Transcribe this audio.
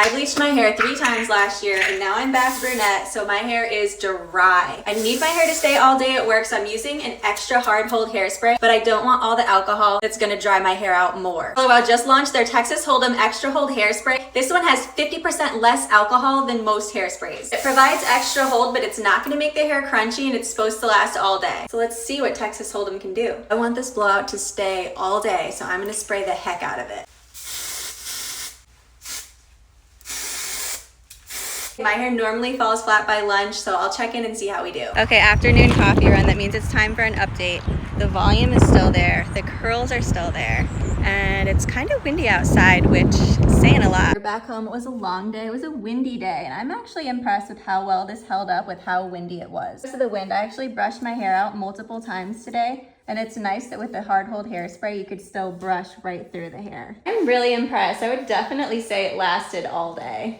I bleached my hair 3 times last year and now I'm back brunette, so my hair is dry. I need my hair to stay all day at work, so I'm using an extra hard hold hairspray, but I don't want all the alcohol that's gonna dry my hair out more. Blowout just launched their Texas Hold'em Extra Hold Hairspray. This one has 50% less alcohol than most hairsprays. It provides extra hold, but it's not gonna make the hair crunchy and it's supposed to last all day. So let's see what Texas Hold'em can do. I want this blowout to stay all day, so I'm gonna spray the heck out of it. My hair normally falls flat by lunch, so I'll check in and see how we do. Okay, afternoon coffee run. That means it's time for an update. The volume is still there, the curls are still there, and it's kind of windy outside, which is saying a lot. We're back home. It was a long day. It was a windy day, and I'm actually impressed with how well this held up with how windy it was. Because of the wind, I actually brushed my hair out multiple times today. And it's nice that with the hard hold hairspray, you could still brush right through the hair. I'm really impressed. I would definitely say it lasted all day.